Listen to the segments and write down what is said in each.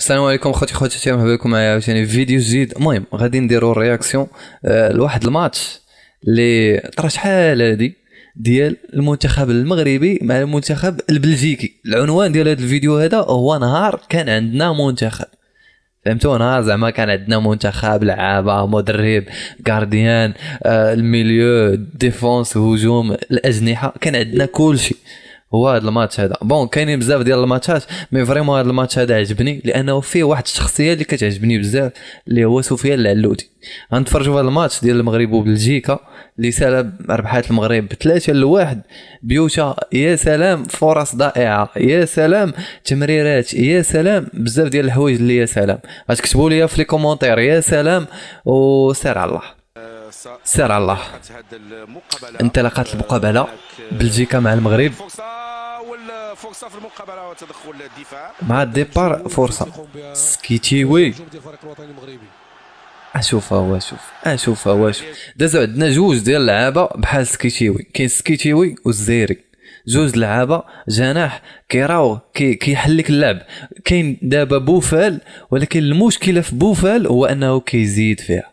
السلام عليكم خوتي مرحبا بكم معايا عاوتاني في فيديو جديد. المهم غادي نديروا رياكسيون لواحد الماتش اللي طرا شحال هادي ديال المنتخب المغربي مع المنتخب البلجيكي. العنوان ديال هذا الفيديو هذا هو نهار كان عندنا منتخب، فهمتوا؟ نهار زعما كان عندنا منتخب، لعابه، مدرب، غارديان، الميليو، ديفونس، هجوم، الاجنحه، كان عندنا كل شيء. هو هذا الماتش هذا بون كاينين بزاف ديال الماتشات، مي فريمون هذا الماتش هذا عجبني لانه فيه واحد الشخصيه اللي كتعجبني بزاف اللي هو سفيان العلودي. غنتفرجوا في هذا الماتش ديال المغرب وبلجيكا اللي سالب ربحات المغرب ب3-1. بيوتا يا سلام، فرص ضائعه يا سلام، تمريرات يا سلام، بزاف ديال الحوايج اللي يا سلام. غتكتبوا لي في لي كومونتير يا سلام وسير على الله. سير على الله. انطلقت المقابله بلجيكا مع المغرب. فرصه في المقابله وتدخل الدفاع مع الديبار فرصه سكيتيوي. اشوفها دازو عندنا جوج ديال اللعابه بحال سكيتيوي، كاين سكيتيوي والزيري، جوج لعابه جناح كيراو كيحل لك اللعب. كاين دابا بوفال، ولكن المشكله في بوفال هو انه كيزيد فيها.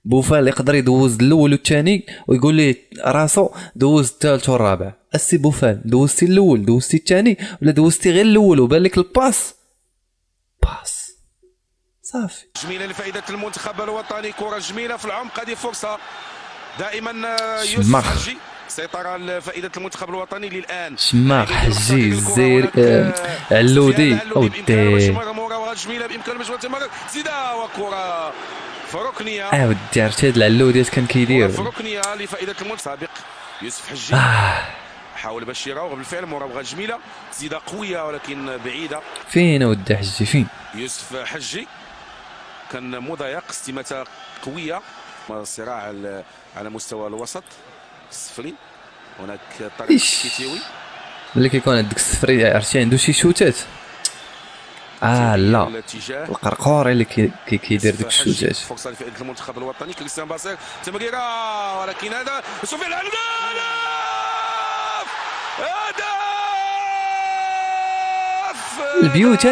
بوفال يقدر يدوز الاول والثاني ويقول لي راسو دوز الثالث والرابع. السي بوفال دوزتي الاول دوزتي الثاني ولا دوزتي غير الاول وبان لك الباس صافي. جميله لفائده المنتخب الوطني، كره جميله في العمق، هذه فرصه دائما. يوسف حجي سيطره لفائده المنتخب الوطني للان. شماخ حجي الزير علودي اودي جميله بامكان مجموعه المرات زيدا وكره فركنيه. ودي عرفتي هاد العلودي كان كيدير فركنيه لفائده المنتخب. يوسف حجي حاول باش يراوغ بالفعل، مراوغه جميله زيده قويه ولكن بعيده. فين ودي حجي فين؟ يوسف حجي كان مضايق، استماته قويه، صراع على مستوى الوسط السفلي. هناك طريق سكيتيوي ملي كيكون عندك السفري عرفتي عنده شي شوتات. لا القرقوري اللي كيدير ديك الشوتات. فرصه لفائده المنتخب الوطني. كريستيان باسير تمريره، ولكن هذا سفيان العلودي البيوت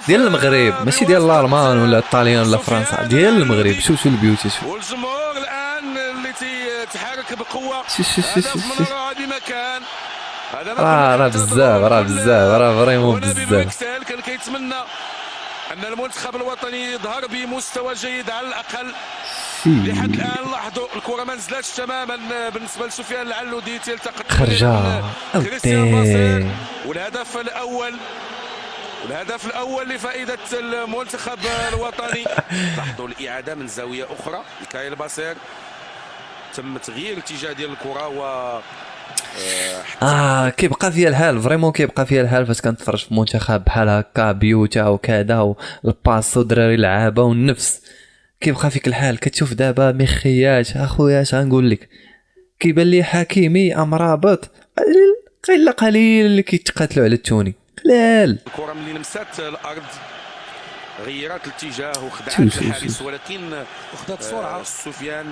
ديال المغرب، ماشي ديال الالمان ولا الطاليان ولا فرنسا، ديال المغرب. شوف البيوت، شوف والجمهور الان اللي تيتحرك بقوه. بمكان راه بزاف فريمون بزاف. كان كيتمنى ان المنتخب الوطني يظهر بمستوى جيد على الاقل. لحد الان لاحظوا الكره ما نزلاتش تماما بالنسبه لسفيان العلودي، تلتقط خرجه والهدف الاول لفائده المنتخب الوطني. لاحظوا الاعاده من زاويه اخرى لكايل باسير، تم تغيير اتجاه ديال الكره و كيبقى فيها الحال، فريمون كيبقى فيها الحال فاش كنتفرج في منتخب بحال هكا بيوتا وكذا والباس ودراري لعابه والنفس. كيبقى فيك الحال. كتشوف دابا مخياش اخويا اش غنقول لك، كيبان لي حكيمي امرابط قليل اللي كيتقاتلوا على التوني قلال. الكره ملي لمسات الارض غيرت الاتجاه وخدعت الحارس، ولكن خدات سرعه. سفيان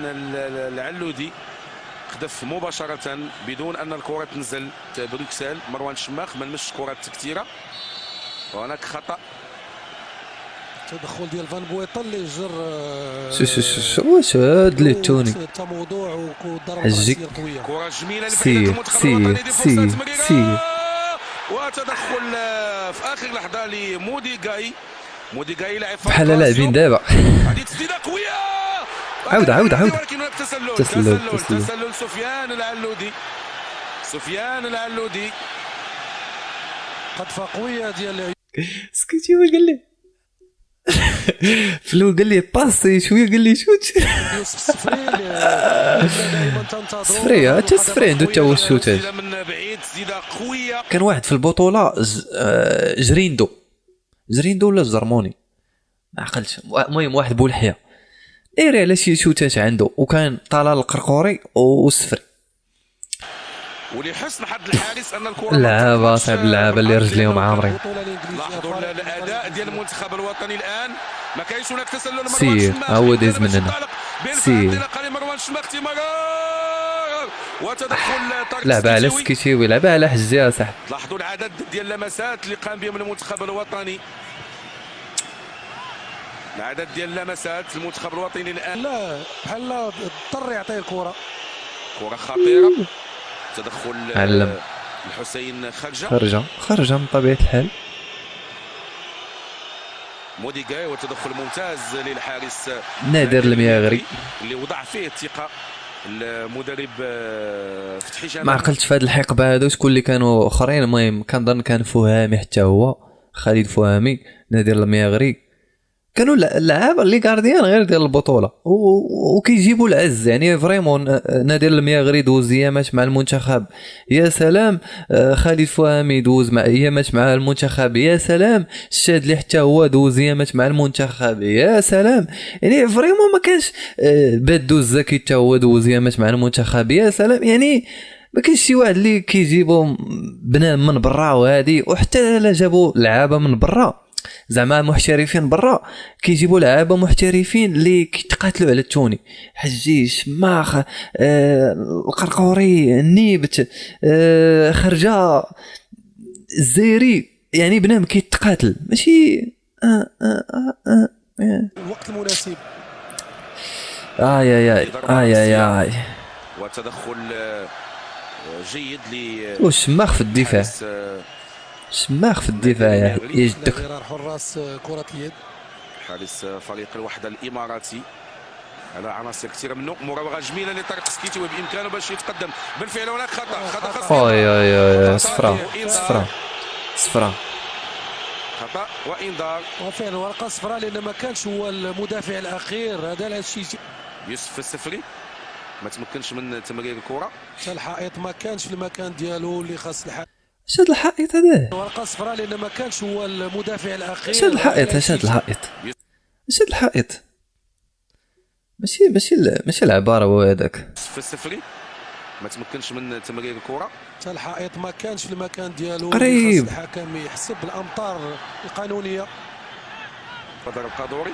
العلودي خدف مباشره بدون ان الكره تنزل بروكسل. مروان شماخ ما لمسش كرات كثيره، وهناك خطا. تدخل ديال فان بويطا اللي جر واش هاد لي توني تموضوع وضرب حجي. كره جميله لفريق المنتخب الوطني، سير وتدخل في اخر لحظه لموديغاي لاعب بحال لاعبين دابا. هذه تسديده قويه، عاود ولكن هناك تسلل سفيان العلودي قدفه قويه ديال سكتي قال لي فلو قال لي باسي شويه قال لي شوت. يوسف السفري دائما تنتظر سفري حتى السفري عنده حتى هو الشوتات. من بعيد تسديده قويه. كان واحد في البطوله جريندو ولا الزرموني ما عقلتش، المهم واحد بولحيه داير على شي شوتات عنده، وكان طلال القرقوري والسفري. ولحسن حظ الحارس ان الكره اللعابه صعب، اللعابه اللي رجليهم عامرين. لاحظوا الاداء ديال المنتخب الوطني الان، ما كاينش هناك تسلل لمروان سير شماخ. هو دايز من هنا. سير مروان شماخ وتدخل طارق لعبة على سكيتيوي. سكيتيوي، لعبة على حجي صح. لاحظوا العدد ديال اللمسات اللي قام بهم المنتخب الوطني، العدد ديال اللمسات المنتخب الوطني الان. لا بحال اضطر يعطيه الكره. كرة خطيرة، تدخل علم. الحسين خرجة خرجة من طبيعة الحال. موديغاي، وتدخل ممتاز للحارس نادر المياغري اللي وضع فيه الثقة المدرب فتحي جمال. ما عقلتش في هذه الحقبه هذا شكون اللي كانوا اخرين. المهم كنظن كان فهامي حتى هو، خالد فهامي، نادر المياغري، كانوا اللعابه اللي غارديان غير ديال البطوله وكيجيبوا العز. يعني فريمون نادر المياغري دوز ايامات مع المنتخب يا سلام، خالد فهامي دوز مع ايامات مع المنتخب يا سلام، الشادلي حتى هو دوز ايامات مع المنتخب يا سلام. يعني فريمون ما كانش بدو الزكي حتى هو دوز ايامات مع المنتخب يا سلام. يعني ما كاينش شي واحد اللي كيجيبوا بنان من برا وهادي، وحتى لا جابوا لعابه من برا زعما محترفين برا كيجيبوا لعابه محترفين اللي كيتقاتلوا على التوني، حجي، شماخ، القرقوري، النيبت، خرجه، الزيري. يعني بنام كيتقاتل ماشي الوقت المناسب. يا وتدخل جيد وشماخ في الدفاع، شماخ في الدفاع يا جدك. غرار حراس كرة اليد، حارس فريق الوحدة الإماراتي على عناصر كثيرة منه. مراوغة جميلة لطارق سكيتيوي بإمكانه باش يتقدم. بالفعل هناك خطأ اوي صفرا خطأ وإنذار. وفعلا ورقة صفراء لأن ما كانش هو المدافع الأخير. هذا الشيء. يوسف السفري ما تمكنش من تمرير الكرة. الحائط ما كانش في المكان ديالو اللي خاص الحائط. شاد الحائط هذا، ورقة صفراء لأن ما كانش هو المدافع الأخير. شاد الحائط ماشي العبارة هو هذاك. يوسف السفري ما تمكنش من تمرير الكرة. الحائط ما كانش في المكان ديالو. قريب. الحكم يحسب الأمطار القانونية. بدر القادوري.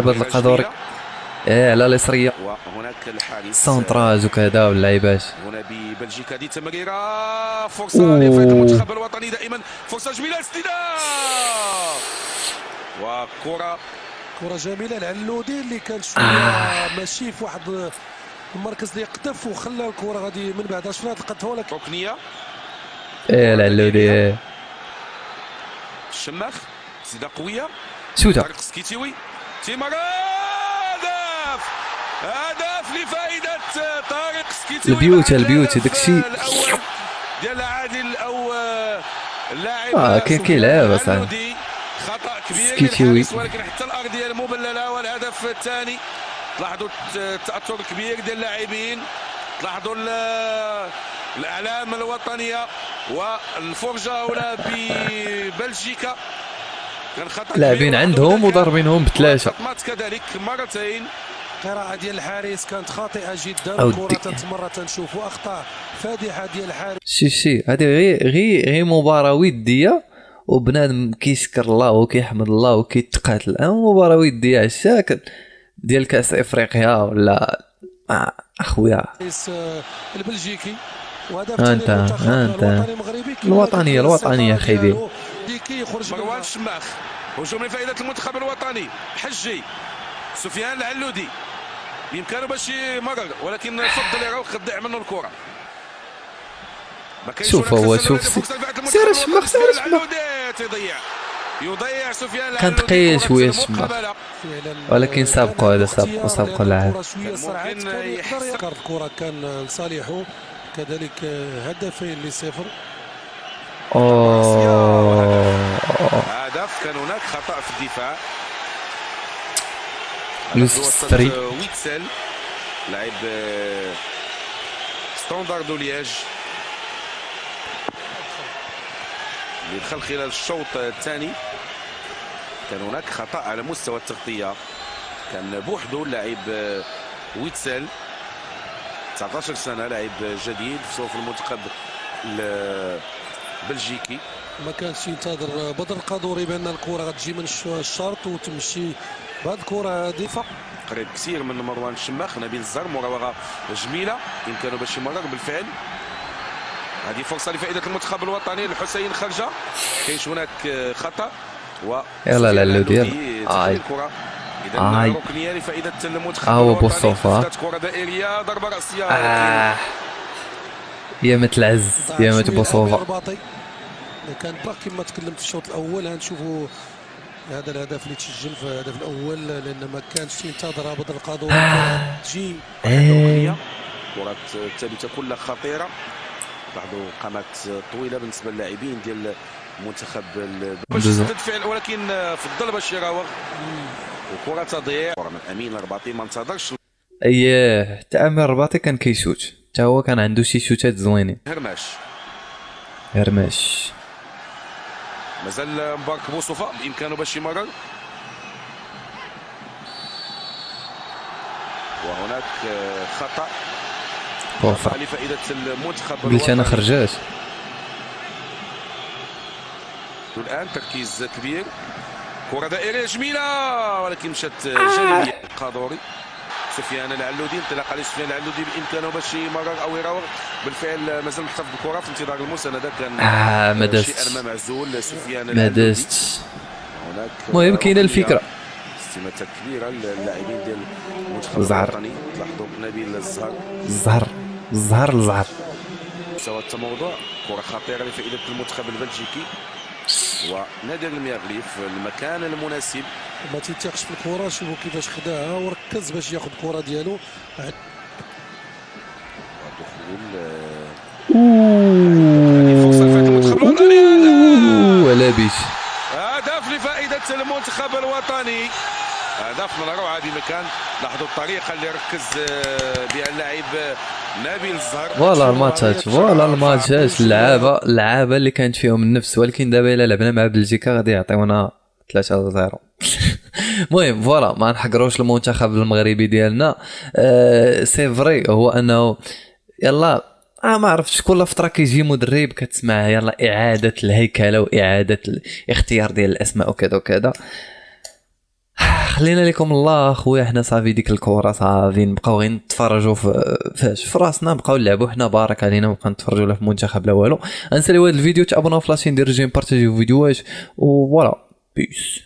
بدر القادوري على اليسريه، وهناك الحارس سونتراج وكذا واللعيبات. هنا ببلجيكا دي تمريره، فرصه لفريق المنتخب الوطني دائما، فرصه جميله، استداء وكره جميله العلودي اللي كان شويه ماشي في واحد المركز اللي يقذف وخلى الكره غادي من بعد شفنا القذفه ولكن ركنيه. العلودي الشماخ، تسديده قويه، شوتها طارق سكيتيوي، تيمارا، هدف لفائدة طارق سكيتيوي. البيوت داكشي الأول ديال عادل أو اللاعب كيلعب صح. خطأ كبير سكيتيوي، ولكن حتى الأرضية المبللة. والهدف الثاني تلاحظوا التأثر الكبير ديال اللاعبين، تلاحظوا الأعلام الوطنية والفرجة هنا ببلجيكا. كان خطأ لاعبين عندهم وضاربينهم بثلاثة. كذلك مرتين. القراءة ديال الحارس كانت خاطئة جدا. كرة مرة تنشوفوا أخطاء فادحة ديال الحارس. شي هذه غير مباراة ودية وبنادم كيشكر الله وكيحمد الله وكيتقاتل. مباراة ودية عشاك ديال كأس إفريقيا ولا أخويا. البلجيكي وهدف انت الوطني المغربي الوطنية خيدي. مروان الشماخ، هجوم لفائدة المنتخب الوطني. حجي، سفيان العلودي بإمكانه باش يمرر ولكن فضل يروح ضيع منه الكرة. شوف سير الشماخ يضيع سفيان العلودي. كان ثقيل شويه الشماخ ولكن سابقوا هذا سابقوا اللاعب. يقدر الكرة كان لصالحه. كذلك هدفين لصفر. هدف. كان هناك خطأ في الدفاع. يوسف السفري ويتسل لاعب ستاندارد لياج اللي دخل خلال الشوط الثاني. كان هناك خطأ على مستوى التغطية، كان بوحده اللاعب ويتسل 19 سنة، لاعب جديد في صفوف المنتخب البلجيكي. ما كانش ينتظر بدر القادوري بان الكره غتجي من الشرط وتمشي بهذه الكره هذه قريب كثير من مروان الشماخ. نبيل الزهر مراوغه جميله يمكنه باش يمرر بالفعل. هذه فرصه لفائده المنتخب الوطني. الحسين خرجه، كاينش هناك خطا و يلا العلودي الكره اذا ركنيه لفائده المنتخب هو الوطني. بوصوفه كره دائريه ضربه راسيه يا مثل العز يا مثل بوصوفه. كان باقي كما تكلمت في الشوط الاول. نشوفوا هذا الهدف اللي تسجل في الهدف الاول لان ما كانش ينتظر بدر القادور تجي ركنيه. الكرات الثالثه كلها خطيره. لاحظوا قامات طويله بالنسبه للاعبين ديال المنتخب باش يسدد فعل، ولكن فضل باش يراوغ وكره تضيع من امين الرباطي. ما انتظرش. اييه حتى امين الرباطي كان كيشوت، حتى هو كان عنده شي شوتات زوينين. هرماش مازال مبارك بوصوفه بامكانه باش يمرر، وهناك خطا لفائده المنتخب الوطني. قلت انا خرجات الان تركيز كبير. كره دائريه جميله ولكن مشات جانبيه. قادوري سفيان العلودي، انطلاقه على سفيان العلودي بامكانه باش يمرر او يراوغ. بالفعل مازال محتفظ بالكره في انتظار المسانده. كان ما دازتش شيء معزول سفيان ما دازتش. المهم كاينه الفكره استماتة كبيره للاعبين ديال المنتخب الوطني. تلاحظوا نبيل الزهر مستوى التموضع. كره خطيره لفائده المنتخب البلجيكي ونادر المياغلي في المكان المناسب. ما تيتيقش في الكره. شوفوا كيفاش خداها وركز باش ياخذ الكره ديالو. ولا بيش هدف لفائده المنتخب الوطني. هدف من الروعه بمكان. لاحظوا الطريقه اللي ركز بها اللاعب نبيل الزهر. فوالا الماتشات اللعابه اللي كانت فيهم النفس. ولكن دابا الا لعبنا مع بلجيكا غادي يعطيونا 3-0. المهم فوالا ما نحقروش المنتخب المغربي ديالنا. سي فري هو انه يلا ما عرفتش كل فتره كيجي مدرب كتسمع يلا اعاده الهيكله واعاده الاختيار ديال الاسماء وكذا وكذا. خلينا لكم الله خويا. حنا صافي ديك الكره صافي نبقاو غير نتفرجوا في راسنا، نبقاو نلعبوا حنا بارك علينا، نبقاو نتفرجوا لا في المنتخب لا والو. انساليو هذا الفيديو، تابوناو في لاشين، ديروا جيم، بارطاجيو فيديوهات وفوالا بيس.